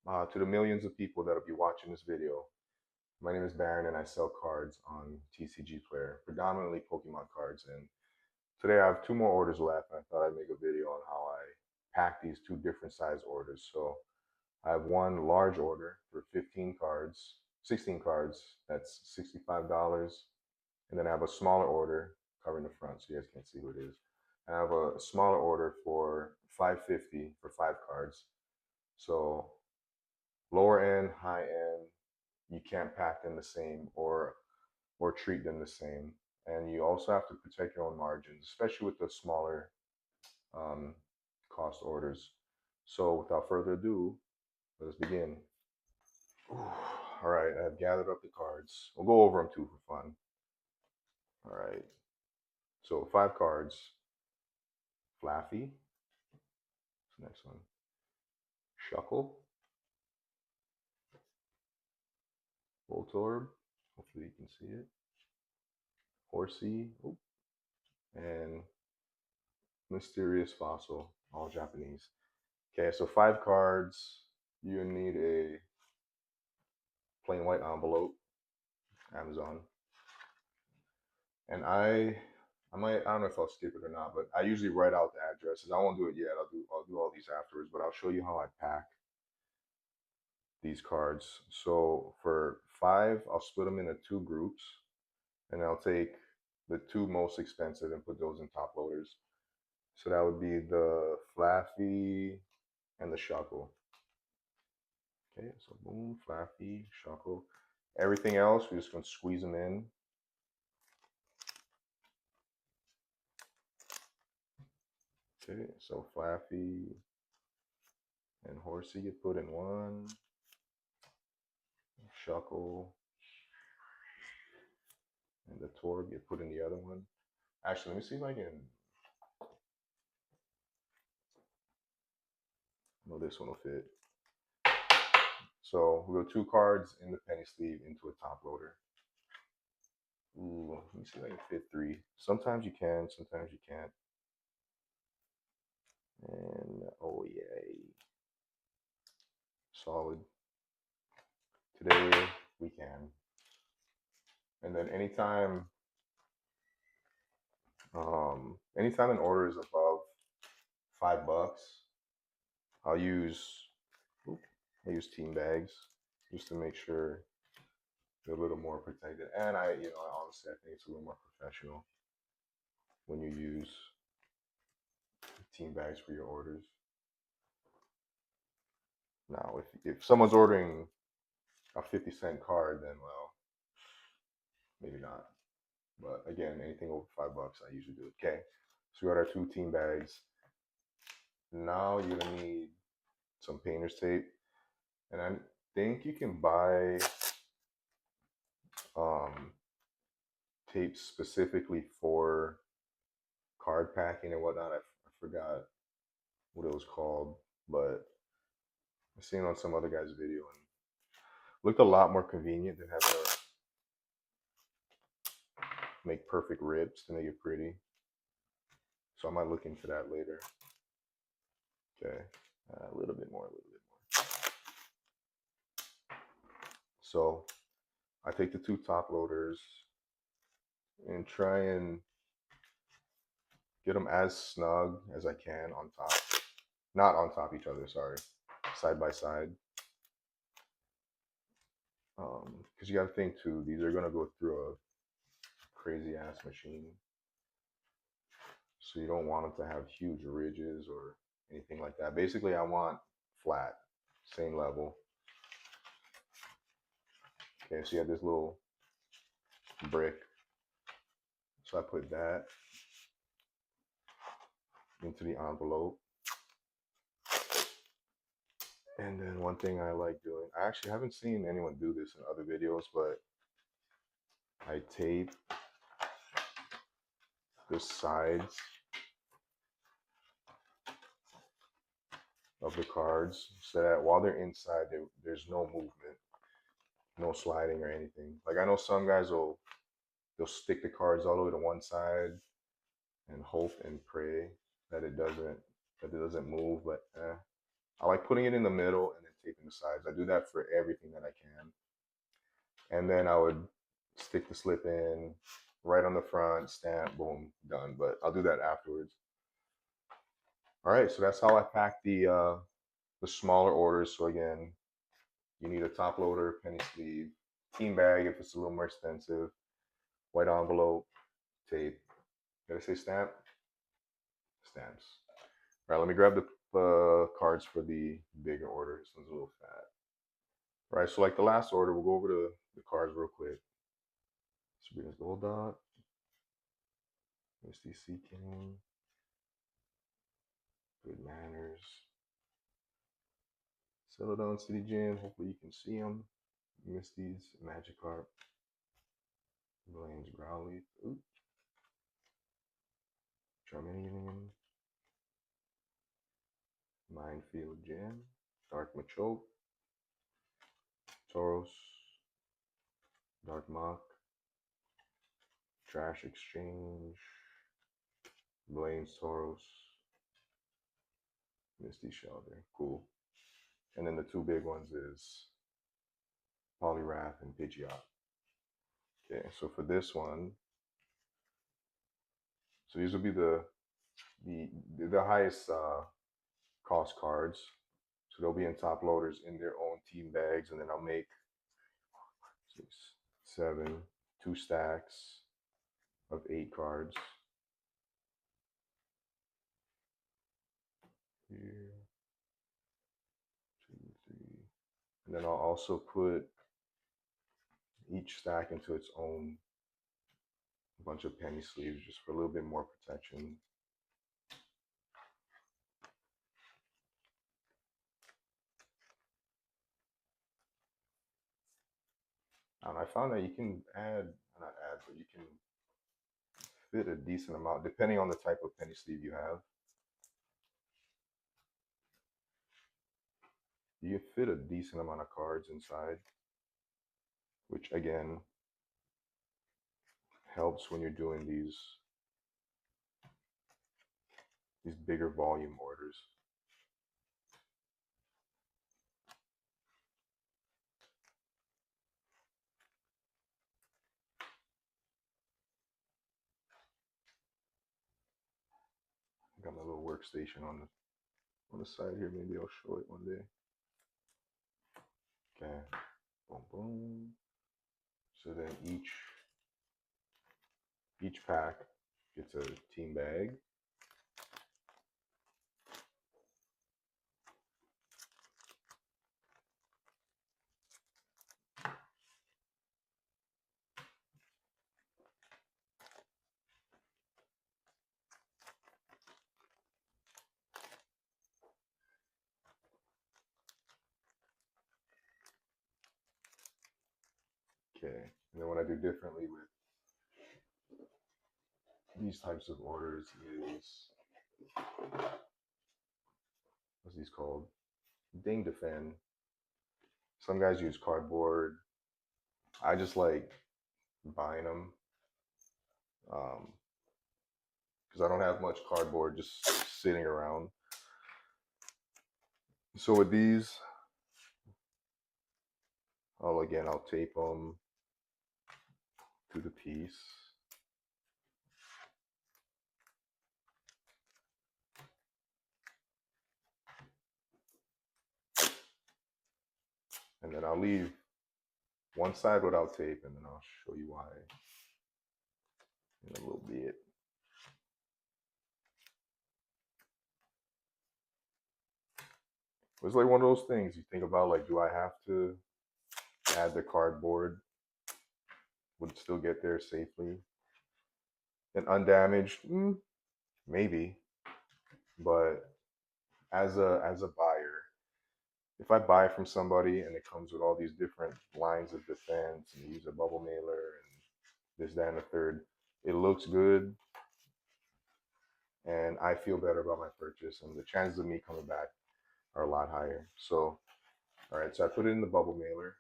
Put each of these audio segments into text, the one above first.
To the millions of people that'll be watching this video, my name is Baron and I sell cards on TCG Player, predominantly Pokemon cards. And today I have two more orders left, and I thought I'd make a video on how I pack these two different size orders. So I have one large order for 15 cards, 16 cards, that's $65. And then I have a smaller order covering the front so you guys can't see who it is. And I have a smaller order for 550 for 5 cards. So lower end, high end, you can't pack them the same or treat them the same. And you also have to protect your own margins, especially with the smaller um, cost orders. So without further ado, let us begin. Ooh, all right, I've gathered up the cards. We'll go over them too for fun. All right, so 5 cards. Flaffy, what's the next one? Shuckle, Voltorb, hopefully you can see it. Horsey, oh, and Mysterious Fossil, all Japanese. Okay, so 5 cards. You need a plain white envelope, Amazon. And I don't know if I'll skip it or not, but I usually write out the addresses. I won't do it yet. I'll do all these afterwards, but I'll show you how I pack these cards. So for 5, I'll split them into 2 groups, and I'll take the 2 most expensive and put those in top loaders. So that would be the Flaffy and the Shuckle. Okay, so boom, Flaffy, Shuckle. Everything else, we're just gonna squeeze them in. Okay, so Flaffy and Horsey get put in one. Shuckle and the Torb get put in the other one. Actually, let me see if I can. No, this one will fit. So we go 2 cards in the penny sleeve into a top loader. Ooh, let me see if I can fit 3. Sometimes you can, sometimes you can't. And oh yay, solid. Today we can. And then anytime an order is above $5, I'll use I use team bags just to make sure they're a little more protected. And honestly, I think it's a little more professional when you use team bags for your orders. Now, if someone's ordering a 50-cent card, then well, maybe not. But again, anything over $5, I usually do it. Okay, so we got our 2 team bags. Now you're gonna need some painter's tape, and I think you can buy um, tape specifically for card packing and whatnot. I forgot what it was called, but I've seen it on some other guy's video and looked a lot more convenient than having to make perfect ribs to make it pretty. So I might look into that later. Okay, a little bit more, a little bit more. So I take the 2 top loaders and try and get them as snug as I can on top. Not on top of each other, sorry. Side by side. Because you got to think too, these are going to go through a crazy ass machine. So you don't want them to have huge ridges or anything like that. Basically, I want flat, same level. Okay, so you have this little brick. So I put that into the envelope. And then one thing I like doing, I actually haven't seen anyone do this in other videos, but I tape the sides of the cards so that while they're inside, there's no movement, no sliding or anything. Like I know some guys they'll stick the cards all the way to one side and hope and pray that it doesn't move. But I like putting it in the middle and then taping the sides. I do that for everything that I can. And then I would stick the slip in right on the front, stamp, boom, done. But I'll do that afterwards. All right, so that's how I pack the smaller orders. So again, you need a top loader, penny sleeve, team bag if it's a little more expensive, white envelope, tape. Did I say stamp? Stamps. All right, let me grab the cards for the bigger order. This one's a little fat. All right, so like the last order, we'll go over the cards real quick. Sabrina's Gold Dot, Misty Sea King, Good Manners, Celadon City Gym. Hopefully you can see them. Misty's Magikarp, Blaine's Growlithe, Charmeleon, Minefield Gym, Dark Machoke, Tauros, Dark Mach, Trash Exchange, Blaine's Tauros, Misty Shelter. Cool. And then the two big ones is Poliwrath and Pidgeot. Okay, so for this one, so these will be the highest cost cards. So they'll be in top loaders in their own team bags, and then I'll make 6, 7, 2 stacks of 8 cards. Here, 2, 3, and then I'll also put each stack into its own bunch of penny sleeves just for a little bit more protection. And I found that you can not add, but you can fit a decent amount depending on the type of penny sleeve you have. You can fit a decent amount of cards inside, which again helps when you're doing these bigger volume orders. Got my little workstation on the side here. Maybe I'll show it one day. Okay, boom, boom. So then each pack gets a team bag. Okay, and then what I do differently with these types of orders is, what's these called? Ding Defend. Some guys use cardboard. I just like buying them because I don't have much cardboard just sitting around. So with these, I'll tape them to the piece. And then I'll leave one side without tape, and then I'll show you why in a little bit. It's like one of those things you think about, like, do I have to add the cardboard? Would it still get there safely and undamaged? Maybe, but as a buyer, if I buy from somebody and it comes with all these different lines of defense and you use a bubble mailer and this, that, and the third, it looks good and I feel better about my purchase, and the chances of me coming back are a lot higher. So, all right, so I put it in the bubble mailer.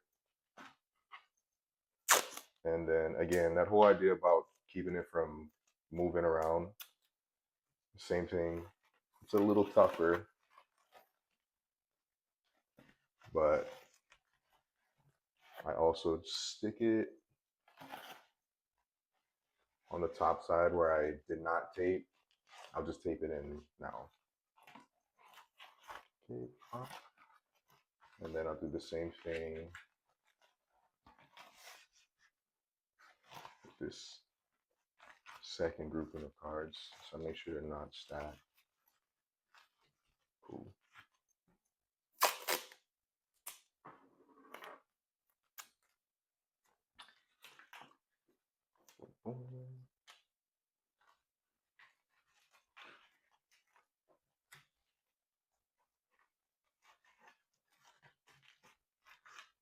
And then again, that whole idea about keeping it from moving around, same thing. It's a little tougher but I also stick it on the top side where I did not tape. I'll just tape it in now. Okay, pop. And then I'll do the same thing with this second grouping of cards. So make sure they're not stacked. Cool. Boom.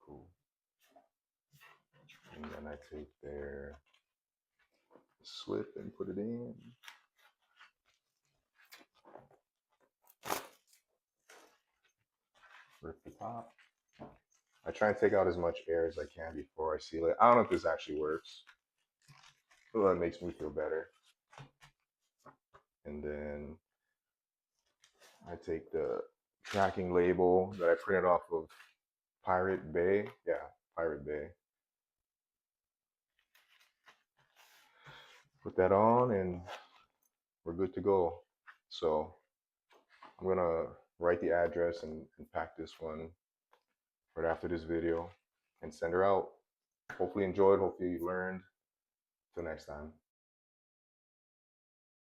Cool. And then I take their slip and put it in. Rip the top. I try and take out as much air as I can before I seal it. I don't know if this actually works, but it makes me feel better. And then I take the tracking label that I printed off of Pirate Bay. Yeah, Pirate Bay. Put that on and we're good to go. So I'm gonna write the address and pack this one right after this video and send her out. Hopefully enjoyed, hopefully you learned. Till next time.